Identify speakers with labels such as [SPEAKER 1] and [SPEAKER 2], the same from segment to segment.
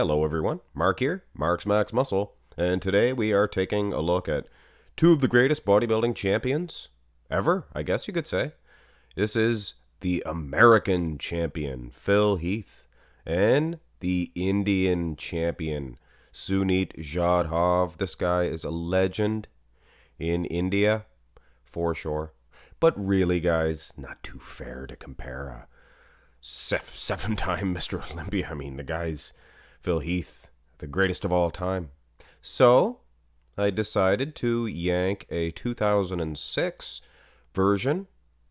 [SPEAKER 1] Hello everyone, Mark here, Mark's Max Muscle, and today we are taking a look at two of the greatest bodybuilding champions ever, I guess you could say. This is the American champion, Phil Heath, and the Indian champion, Sunit Jadhav. This guy is a legend in India, for sure. But really, guys, not too fair to compare a seven-time Mr. Olympia. I mean, the guy's Phil Heath, the greatest of all time. So, I decided to yank a 2006 version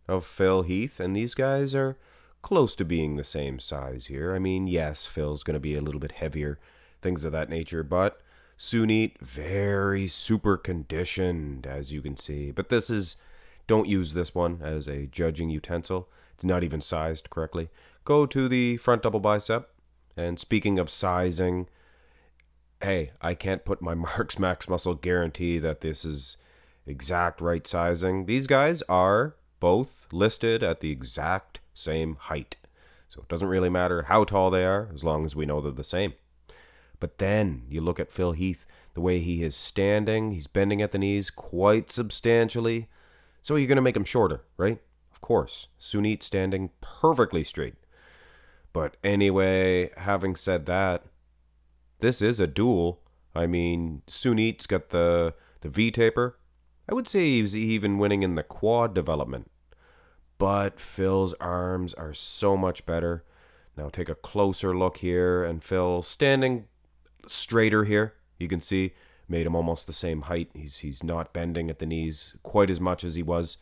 [SPEAKER 1] of Phil Heath, and these guys are close to being the same size here. I mean, yes, Phil's going to be a little bit heavier, things of that nature, but Sunit, very super conditioned, as you can see. But don't use this one as a judging utensil. It's not even sized correctly. Go to the front double bicep. And speaking of sizing, hey, I can't put my Mark's Max Muscle guarantee that this is exact right sizing. These guys are both listed at the exact same height. So it doesn't really matter how tall they are, as long as we know they're the same. But then you look at Phil Heath, the way he is standing, he's bending at the knees quite substantially. So you're going to make him shorter, right? Of course. Sunit standing perfectly straight. But anyway, having said that, this is a duel. I mean, Sunit's got the V-taper. I would say he's even winning in the quad development. But Phil's arms are so much better. Now take a closer look here, and Phil standing straighter here. You can see, made him almost the same height. He's not bending at the knees quite as much as he was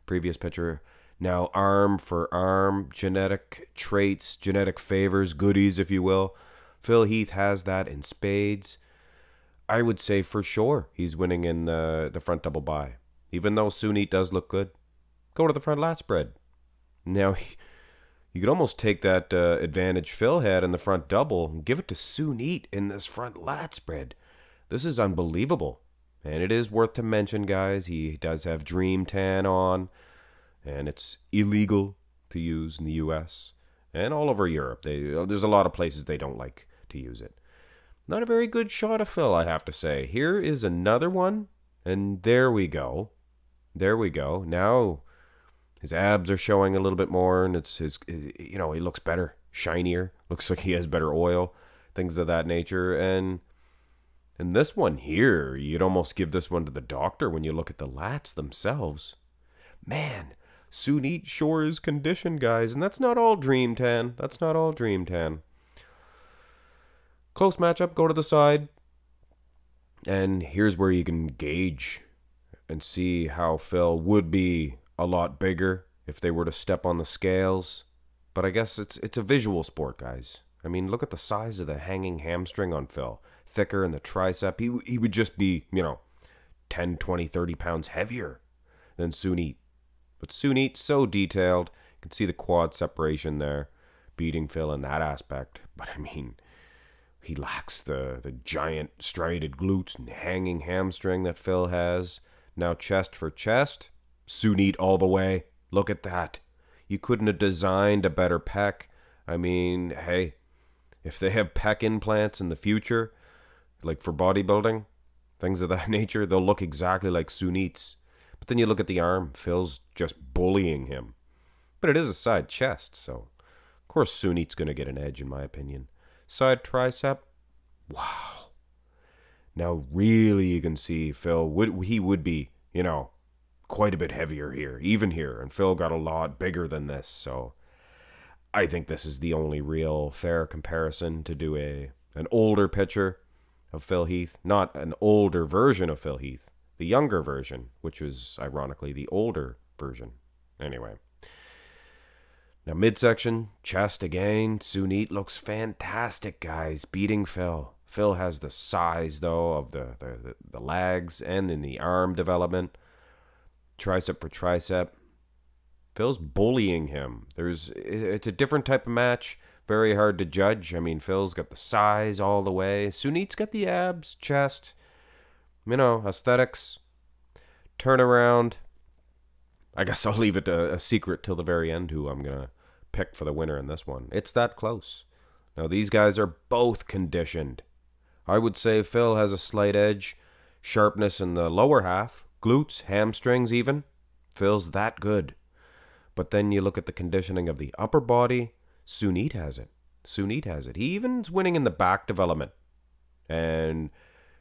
[SPEAKER 1] previous picture. Now, arm for arm, genetic traits, genetic favors, goodies, if you will. Phil Heath has that in spades. I would say for sure he's winning in the front double bi. Even though Sunit does look good, go to the front lat spread. Now, you could almost take that advantage Phil had in the front double and give it to Sunit in this front lat spread. This is unbelievable. And it is worth to mention, guys, he does have Dream Tan on. And it's illegal to use in the U.S. and all over Europe. There's a lot of places they don't like to use it. Not a very good shot of Phil, I have to say. Here is another one, and there we go. There we go. Now his abs are showing a little bit more, and he looks better, shinier. Looks like he has better oil, things of that nature. And this one here, you'd almost give this one to the doctor when you look at the lats themselves. Man, Sunit sure is conditioned, guys, and that's not all Dream Tan. That's not all Dream Tan. Close matchup, go to the side. And here's where you can gauge and see how Phil would be a lot bigger if they were to step on the scales. But I guess it's a visual sport, guys. I mean, look at the size of the hanging hamstring on Phil. Thicker in the tricep. He would just be, 10, 20, 30 pounds heavier than Sunit. But Sunit, so detailed. You can see the quad separation there, beating Phil in that aspect. But I mean, he lacks the giant striated glutes and hanging hamstring that Phil has. Now chest for chest, Sunit all the way. Look at that. You couldn't have designed a better pec. I mean, hey, if they have pec implants in the future, like for bodybuilding, things of that nature, they'll look exactly like Sunit's. But then you look at the arm, Phil's just bullying him. But it is a side chest, so of course Sunit's going to get an edge in my opinion. Side tricep, wow. Now really you can see Phil, he would be, quite a bit heavier here, even here. And Phil got a lot bigger than this, so I think this is the only real fair comparison to do an older picture of Phil Heath. Not an older version of Phil Heath. The younger version, which was, ironically, the older version. Anyway. Now, midsection, chest again. Sunit looks fantastic, guys, beating Phil. Phil has the size, though, of the legs and in the arm development. Tricep for tricep. Phil's bullying him. It's a different type of match. Very hard to judge. I mean, Phil's got the size all the way. Sunit's got the abs, chest. Aesthetics, turnaround. I guess I'll leave it a secret till the very end who I'm going to pick for the winner in this one. It's that close. Now, these guys are both conditioned. I would say Phil has a slight edge, sharpness in the lower half, glutes, hamstrings even. Phil's that good. But then you look at the conditioning of the upper body, Sunit has it. Sunit has it. He even's winning in the back development. And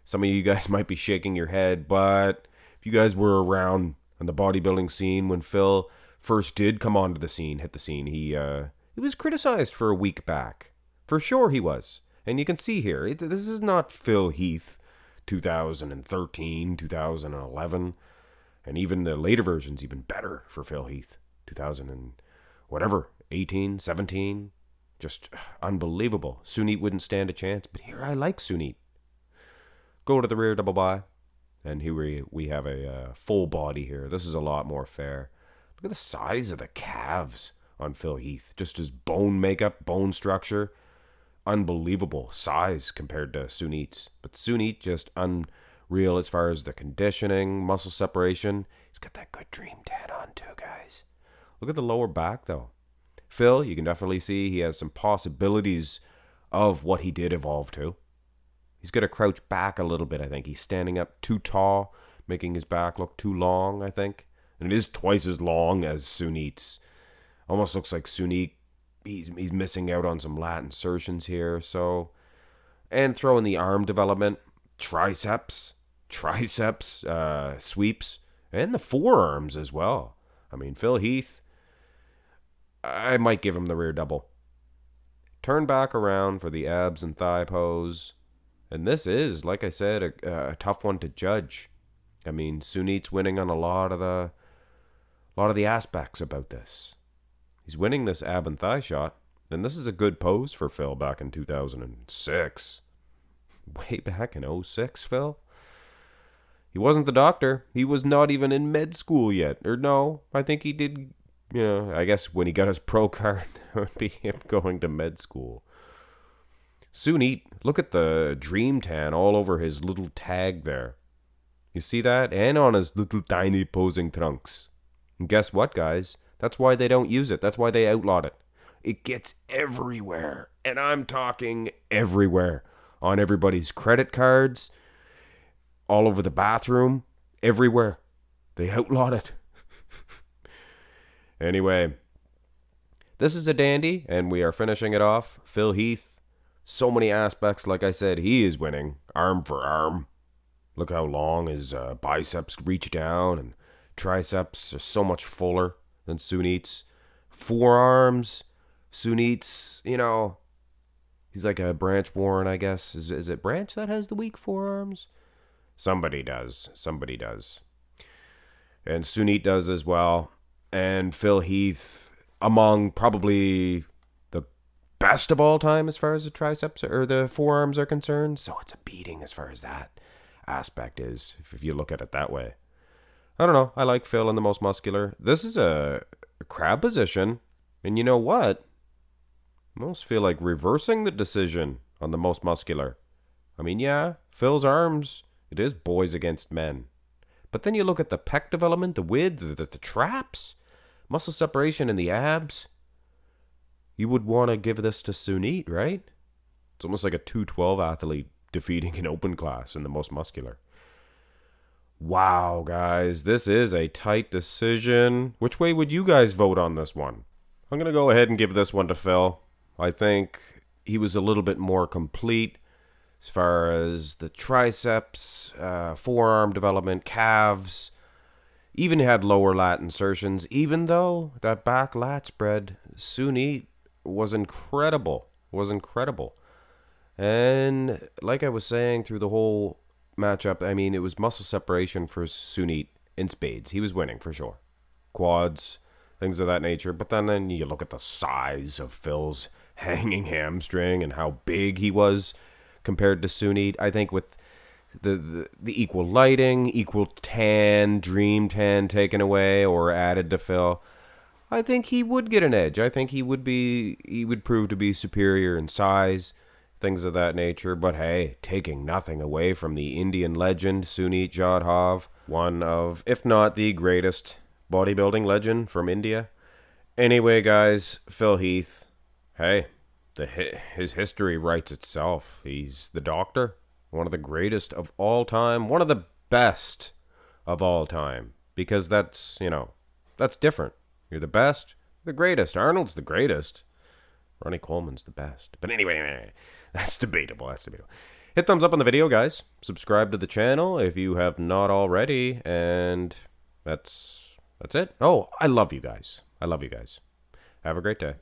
[SPEAKER 1] some of you guys might be shaking your head, but if you guys were around on the bodybuilding scene when Phil first did come onto the scene, hit the scene, he was criticized for a weak back. For sure he was. And you can see here, this is not Phil Heath 2013, 2011, and even the later version's even better for Phil Heath 2000 and whatever, 18, 17. Just unbelievable. Sunit wouldn't stand a chance, but here I like Sunit. Go to the rear double by, and here we have a full body here. This is a lot more fair. Look at the size of the calves on Phil Heath. Just his bone makeup, bone structure. Unbelievable size compared to Sunit's. But Sunit just unreal as far as the conditioning, muscle separation. He's got that good dream tan on too, guys. Look at the lower back, though. Phil, you can definitely see he has some possibilities of what he did evolve to. He's got to crouch back a little bit, I think. He's standing up too tall, making his back look too long, I think. And it is twice as long as Sunit's. Almost looks like Sunit, he's missing out on some lat insertions here. So, and throw in the arm development, triceps, sweeps, and the forearms as well. I mean, Phil Heath, I might give him the rear double. Turn back around for the abs and thigh pose. And this is, like I said, a tough one to judge. I mean, Sunit's winning on a lot of the aspects about this. He's winning this ab and thigh shot, and this is a good pose for Phil back in 2006. Way back in 06, Phil. He wasn't the doctor. He was not even in med school yet. Or no, I think he did, I guess when he got his pro card, that would be him going to med school. Sunit, look at the dream tan all over his little tag there. You see that? And on his little tiny posing trunks. And guess what, guys? That's why they don't use it. That's why they outlawed it. It gets everywhere. And I'm talking everywhere. On everybody's credit cards, all over the bathroom, everywhere. They outlawed it. Anyway, this is a dandy, and we are finishing it off. Phil Heath, so many aspects. Like I said, he is winning, arm for arm. Look how long his biceps reach down, and triceps are so much fuller than Sunit's. Forearms, Sunit's, he's like a Branch Warren, I guess. Is it Branch that has the weak forearms? Somebody does. And Sunit does as well. And Phil Heath, among probably the best of all time as far as the triceps or the forearms are concerned. So it's a beating as far as that aspect is, if you look at it that way. I don't know. I like Phil in the most muscular. This is a crab position. And you know what? I almost feel like reversing the decision on the most muscular. I mean, yeah, Phil's arms, it is boys against men. But then you look at the pec development, the width, the traps, muscle separation in the abs. You would want to give this to Sunit, right? It's almost like a 212 athlete defeating an open class in the most muscular. Wow, guys, this is a tight decision. Which way would you guys vote on this one? I'm going to go ahead and give this one to Phil. I think he was a little bit more complete as far as the triceps, forearm development, calves, even had lower lat insertions, even though that back lat spread, Sunit was incredible. And like I was saying through the whole matchup, I mean, it was muscle separation for Sunit in spades. He was winning for sure. Quads, things of that nature. But then you look at the size of Phil's hanging hamstring and how big he was compared to Sunit. I think with the equal lighting, equal tan, dream tan taken away or added to Phil, I think he would get an edge. I think he would prove to be superior in size, things of that nature. But hey, taking nothing away from the Indian legend, Sunit Jadhav, one of, if not the greatest bodybuilding legend from India. Anyway, guys, Phil Heath, hey, his history writes itself. He's the Doctor, one of the greatest of all time, one of the best of all time, because that's different. You're the best, the greatest. Arnold's the greatest. Ronnie Coleman's the best. But anyway, that's debatable. Hit thumbs up on the video, guys. Subscribe to the channel if you have not already, and that's it. Oh, I love you guys. Have a great day.